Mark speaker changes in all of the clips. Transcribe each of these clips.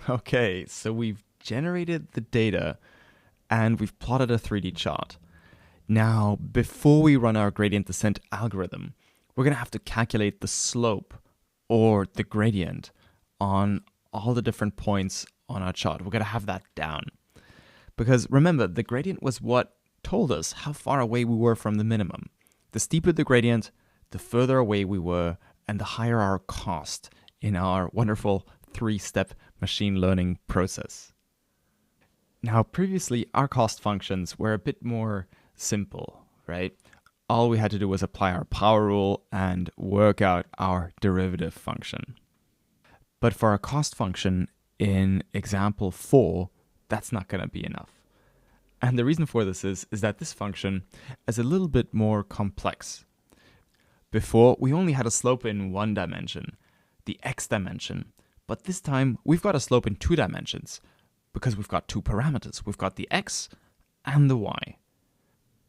Speaker 1: Okay, so we've generated the data and we've plotted a 3D chart. Now, before we run our gradient descent algorithm, we're going to have to calculate the slope or the gradient on all the different points on our chart. We're going to have that down. Because remember, the gradient was what told us how far away we were from the minimum. The steeper the gradient, the further away we were, and the higher our cost in our wonderful 3-step machine learning process. Now, previously, our cost functions were a bit more simple, right? All we had to do was apply our power rule and work out our derivative function. But for our cost function in example 4, that's not going to be enough. And the reason for this is that this function is a little bit more complex. Before, we only had a slope in one dimension, the x dimension, but this time we've got a slope in 2 dimensions because we've got 2 parameters. We've got the x and the y.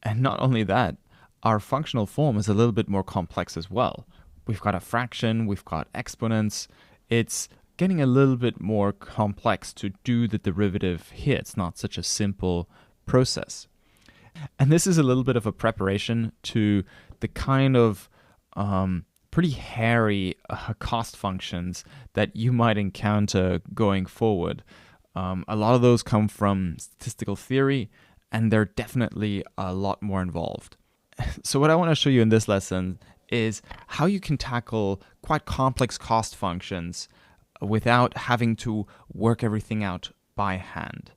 Speaker 1: And not only that, our functional form is a little bit more complex as well. We've got a fraction, we've got exponents. It's getting a little bit more complex to do the derivative here. It's not such a simple process. And this is a little bit of a preparation to the kind of pretty hairy cost functions that you might encounter going forward. A lot of those come from statistical theory, and they're definitely a lot more involved. So what I want to show you in this lesson is how you can tackle quite complex cost functions without having to work everything out by hand.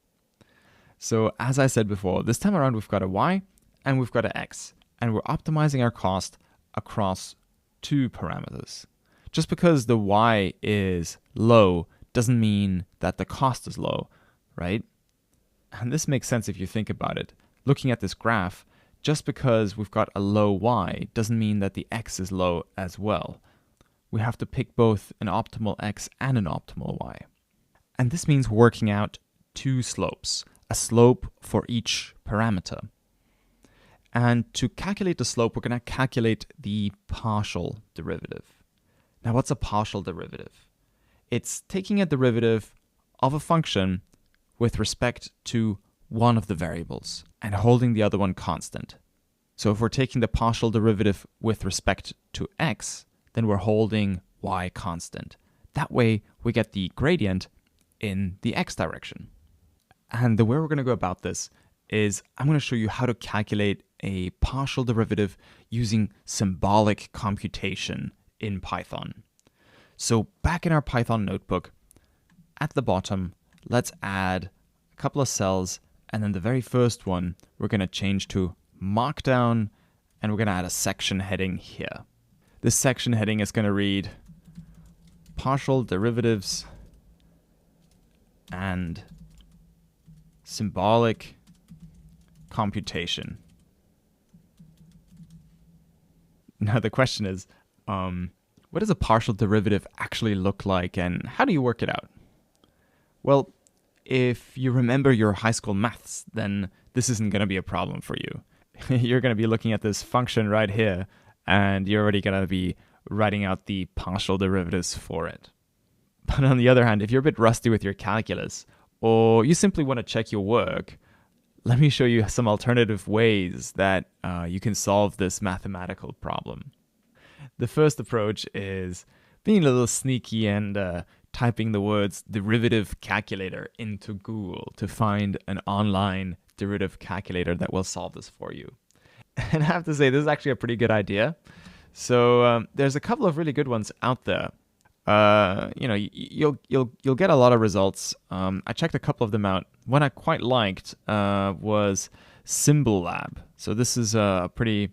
Speaker 1: So as I said before, this time around we've got a y and we've got an x, and we're optimizing our cost across 2 parameters. Just because the y is low doesn't mean that the cost is low, right? And this makes sense if you think about it. Looking at this graph, just because we've got a low y doesn't mean that the x is low as well. We have to pick both an optimal x and an optimal y. And this means working out 2 slopes, a slope for each parameter. And to calculate the slope, we're going to calculate the partial derivative. Now, what's a partial derivative? It's taking a derivative of a function with respect to one of the variables and holding the other one constant. So if we're taking the partial derivative with respect to x, then we're holding y constant. That way we get the gradient in the x direction. And the way we're going to go about this is I'm going to show you how to calculate a partial derivative using symbolic computation in Python. So back in our Python notebook, at the bottom, let's add a couple of cells, and then the very first one we're going to change to Markdown, and we're going to add a section heading here. This section heading is going to read partial derivatives and symbolic computation. Now the question is, what does a partial derivative actually look like, and how do you work it out? Well, if you remember your high school maths, then this isn't going to be a problem for you. You're going to be looking at this function right here, and you're already going to be writing out the partial derivatives for it. But on the other hand, if you're a bit rusty with your calculus, or you simply want to check your work, let me show you some alternative ways that you can solve this mathematical problem. The first approach is being a little sneaky and typing the words derivative calculator into Google to find an online derivative calculator that will solve this for you. And I have to say, this is actually a pretty good idea. So there's a couple of really good ones out there. You'll get a lot of results. I checked a couple of them out. One I quite liked was SymLab. So this is a pretty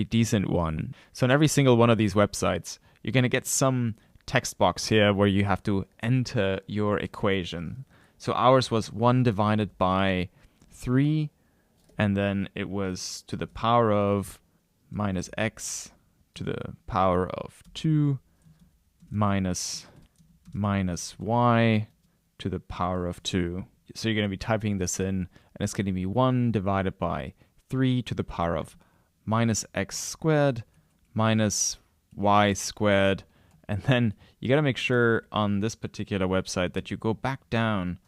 Speaker 1: decent one. So in every single one of these websites, you're going to get some text box here where you have to enter your equation. So ours was 1 divided by 3, and then it was to the power of minus x to the power of 2 minus y to the power of 2. So you're going to be typing this in, and it's going to be 1 divided by 3 to the power of minus x squared minus y squared, And then you got to make sure on this particular website that you go back down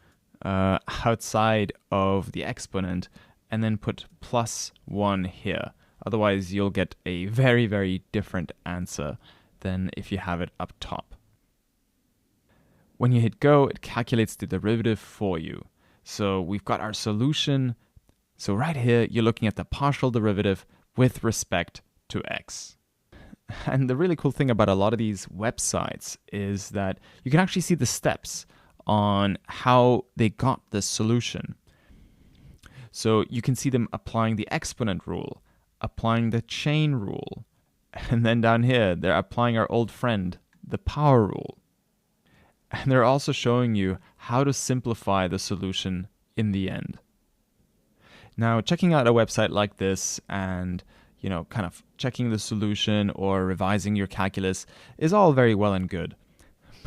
Speaker 1: outside of the exponent and then put +1 here. Otherwise, you'll get a very, very different answer than if you have it up top. When you hit go, it calculates the derivative for you. So we've got our solution. So right here, you're looking at the partial derivative with respect to x. And the really cool thing about a lot of these websites is that you can actually see the steps on how they got this solution. So you can see them applying the exponent rule, applying the chain rule, and then down here, they're applying our old friend, the power rule. And they're also showing you how to simplify the solution in the end. Now, checking out a website like this and kind of checking the solution or revising your calculus is all very well and good.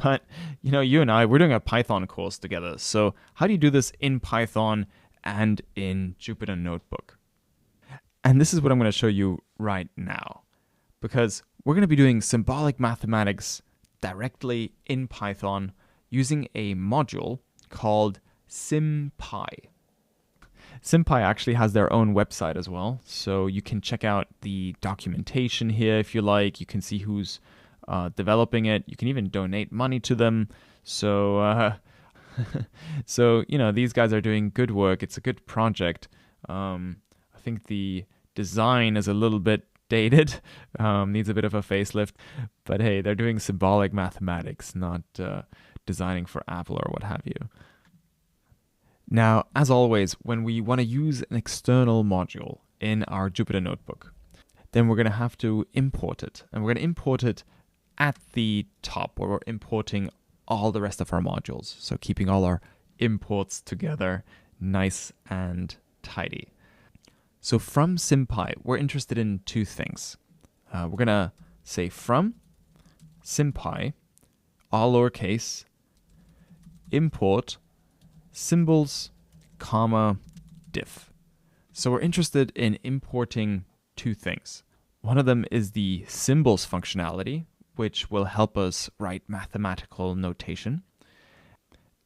Speaker 1: But, you and I, we're doing a Python course together. So how do you do this in Python and in Jupyter Notebook? And this is what I'm going to show you right now, because we're going to be doing symbolic mathematics directly in Python using a module called SymPy. SymPy actually has their own website as well, so you can check out the documentation here if you like. You can see who's developing it. You can even donate money to them. So, these guys are doing good work. It's a good project. I think the design is a little bit dated, needs a bit of a facelift, but hey, they're doing symbolic mathematics, not designing for Apple or what have you. Now, as always, when we want to use an external module in our Jupyter Notebook, then we're going to have to import it. And we're going to import it at the top where we're importing all the rest of our modules. So keeping all our imports together nice and tidy. So from SymPy, we're interested in two things. We're going to say from SymPy, all lowercase, import symbols, comma, diff. So we're interested in importing two things. One of them is the symbols functionality, which will help us write mathematical notation.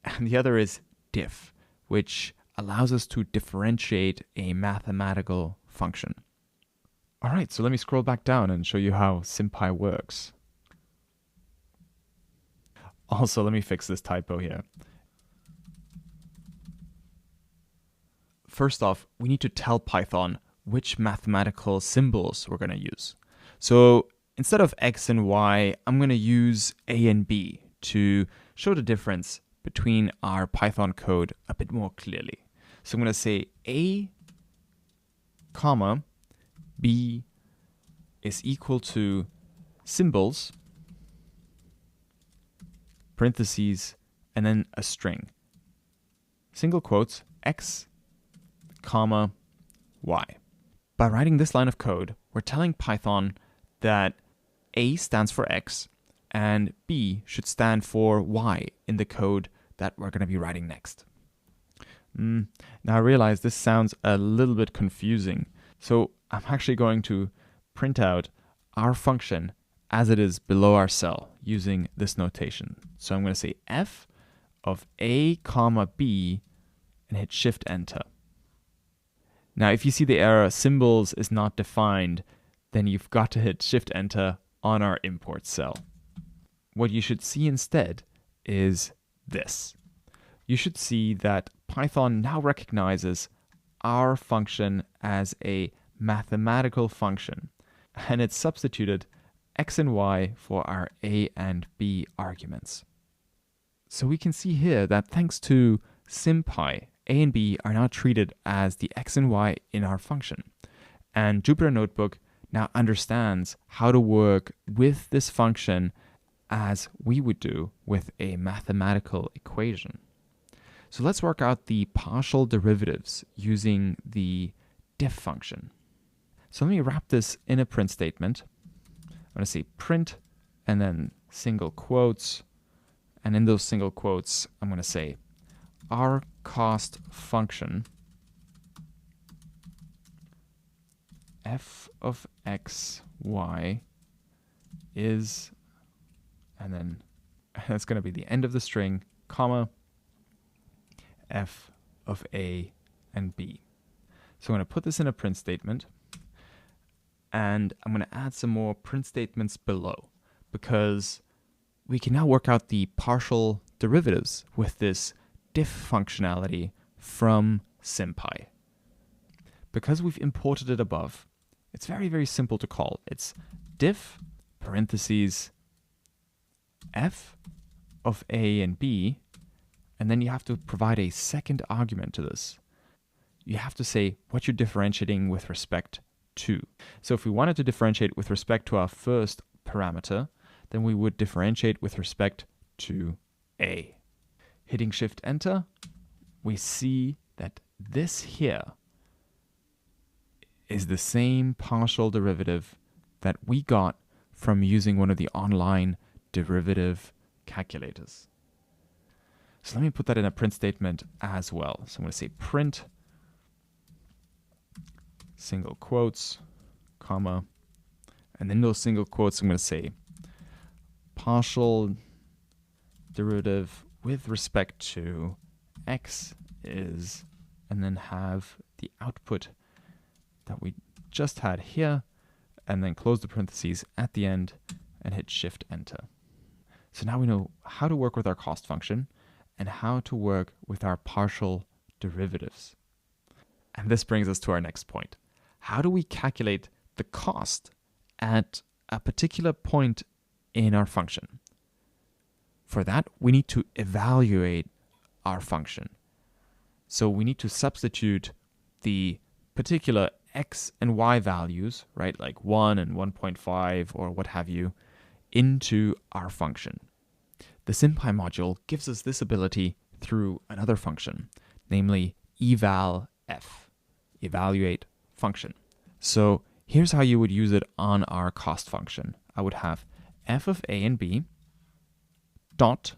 Speaker 1: And the other is diff, which allows us to differentiate a mathematical function. All right, so let me scroll back down and show you how SymPy works. Also, let me fix this typo here. First off, we need to tell Python which mathematical symbols we're going to use. So instead of x and y, I'm going to use a and b to show the difference between our Python code a bit more clearly. So I'm going to say a, comma, b is equal to symbols, parentheses, and then a string. Single quotes, x, comma, y. By writing this line of code, we're telling Python that a stands for x and b should stand for y in the code that we're going to be writing next. Now I realize this sounds a little bit confusing, so I'm actually going to print out our function as it is below our cell using this notation. So I'm going to say f of a comma b and hit shift enter. Now if you see the error symbols is not defined, then you've got to hit shift enter on our import cell. What you should see instead is this. You should see that Python now recognizes our function as a mathematical function, and it's substituted x and y for our a and b arguments. So we can see here that thanks to SymPy, a and b are now treated as the x and y in our function. And Jupyter Notebook now understands how to work with this function as we would do with a mathematical equation. So let's work out the partial derivatives using the diff function. So let me wrap this in a print statement. I'm going to say print and then single quotes. And in those single quotes, I'm going to say our cost function f of x, y is, and then that's going to be the end of the string, comma, f of a and b. So I'm going to put this in a print statement, and I'm going to add some more print statements below, because we can now work out the partial derivatives with this diff functionality from SymPy. Because we've imported it above, it's very, very simple to call. It's diff parentheses f of a and b, and then you have to provide a second argument to this. You have to say what you're differentiating with respect to. So if we wanted to differentiate with respect to our first parameter, then we would differentiate with respect to a. Hitting Shift Enter, we see that this here is the same partial derivative that we got from using one of the online derivative calculators. So let me put that in a print statement as well. So I'm going to say print, single quotes, comma, and in those single quotes I'm going to say partial derivative with respect to x is, and then have the output that we just had here, and then close the parentheses at the end and hit Shift Enter. So now we know how to work with our cost function and how to work with our partial derivatives. And this brings us to our next point. How do we calculate the cost at a particular point in our function? For that, we need to evaluate our function. So we need to substitute the particular x and y values, right, like 1 and 1.5 or what have you, into our function. The SymPy module gives us this ability through another function, namely evalf, evaluate function. So here's how you would use it on our cost function. I would have f of a and b dot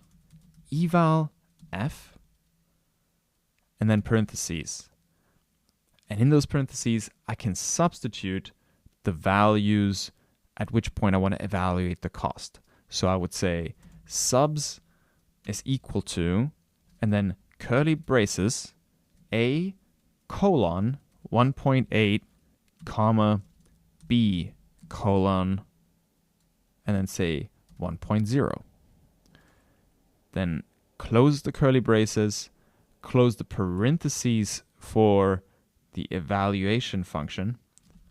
Speaker 1: eval f, and then parentheses. And in those parentheses, I can substitute the values at which point I want to evaluate the cost. So I would say subs is equal to, and then curly braces, a colon 1.8 comma b colon, and then say 1.0. Then close the curly braces, close the parentheses for the evaluation function,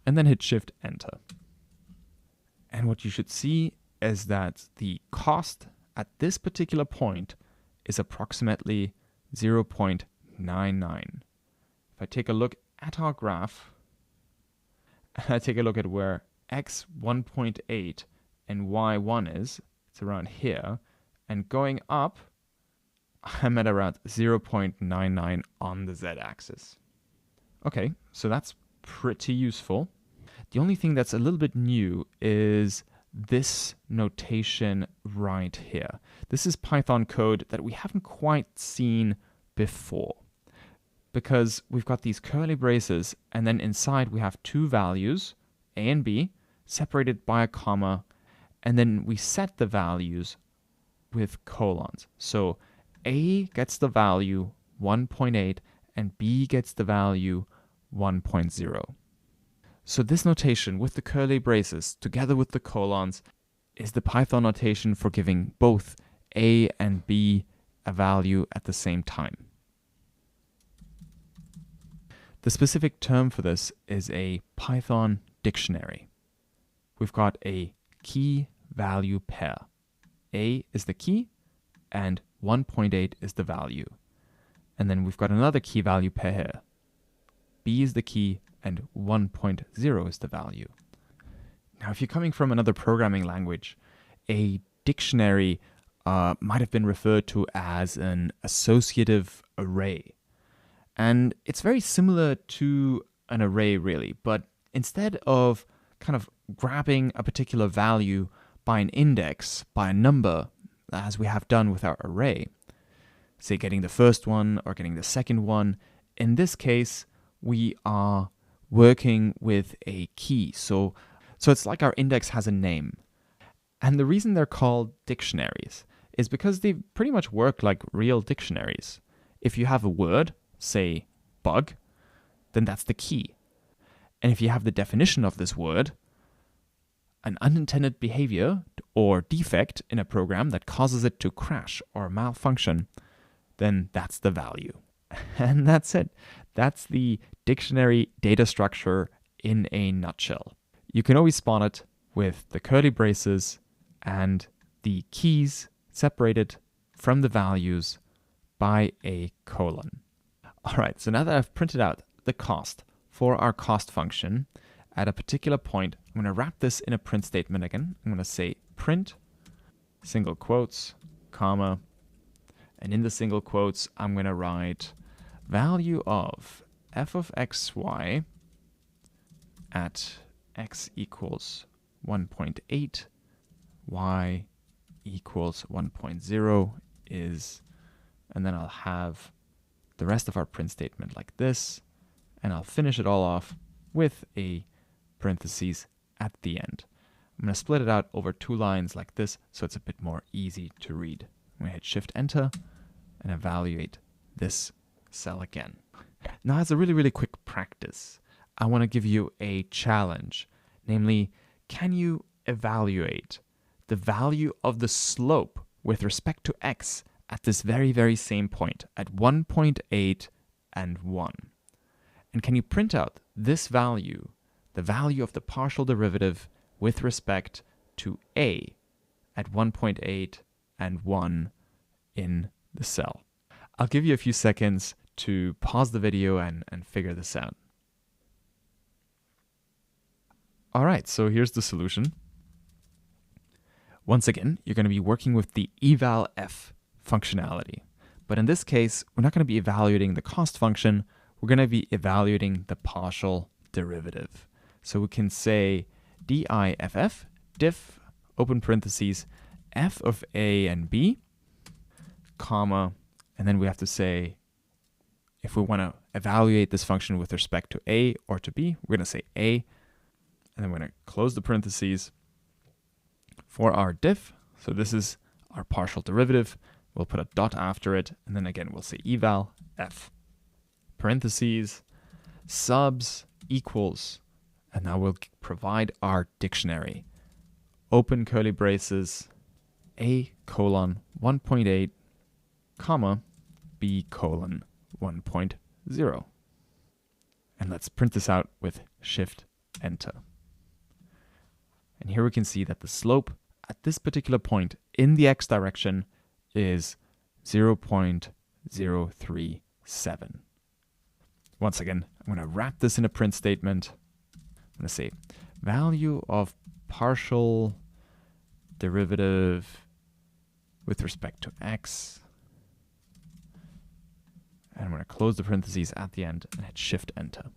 Speaker 1: and then hit Shift Enter. And what you should see is that the cost at this particular point is approximately 0.99. If I take a look at our graph, and I take a look at where x 1.8 and y 1 is, it's around here, and going up, I'm at around 0.99 on the z-axis. Okay, so that's pretty useful. The only thing that's a little bit new is this notation right here. This is Python code that we haven't quite seen before, because we've got these curly braces, and then inside we have two values, a and b, separated by a comma, and then we set the values with colons. So a gets the value 1.8 and b gets the value 1.0. So this notation with the curly braces together with the colons is the Python notation for giving both a and b a value at the same time. The specific term for this is a Python dictionary. We've got a key value pair. A is the key and 1.8 is the value. And then we've got another key value pair here. B is the key and 1.0 is the value. Now, if you're coming from another programming language, a dictionary might have been referred to as an associative array. And it's very similar to an array, really, but instead of kind of grabbing a particular value by an index, by a number, as we have done with our array, say getting the first one or getting the second one, in this case, we are working with a key. So it's like our index has a name. And the reason they're called dictionaries is because they pretty much work like real dictionaries. If you have a word, say bug, then that's the key. And if you have the definition of this word, an unintended behavior or defect in a program that causes it to crash or malfunction, then that's the value. And that's it. That's the dictionary data structure in a nutshell. You can always spawn it with the curly braces and the keys separated from the values by a colon. All right, so now that I've printed out the cost for our cost function at a particular point, I'm going to wrap this in a print statement again. I'm going to say print, single quotes, comma, and in the single quotes, I'm going to write value of f of xy at x equals 1.8, y equals 1.0 is, and then I'll have the rest of our print statement like this, and I'll finish it all off with a parentheses at the end. I'm going to split it out over 2 lines like this so it's a bit more easy to read. I'm going to hit Shift Enter and evaluate this cell again. Now, as a really, really quick practice, I want to give you a challenge. Namely, can you evaluate the value of the slope with respect to x at this very, very same point at 1.8 and 1? And can you print out this value, the value of the partial derivative with respect to a at 1.8 and 1 in the cell? I'll give you a few seconds to pause the video and figure this out. All right, so here's the solution. Once again, you're going to be working with the eval_f functionality. But in this case, we're not going to be evaluating the cost function. We're going to be evaluating the partial derivative. So we can say diff, diff, open parentheses, f of a and b, comma, and then we have to say, if we want to evaluate this function with respect to a or to b, we're going to say a, and then we're going to close the parentheses for our diff. So this is our partial derivative. We'll put a dot after it, and then again, we'll say eval_f, parentheses, subs equals, and now we'll provide our dictionary. Open curly braces, a colon 1.8, comma, b colon 1.0. And let's print this out with Shift Enter. And here we can see that the slope at this particular point in the x direction is 0.037. Once again, I'm going to wrap this in a print statement. I'm going to say value of partial derivative with respect to x. And I'm going to close the parentheses at the end and hit Shift Enter.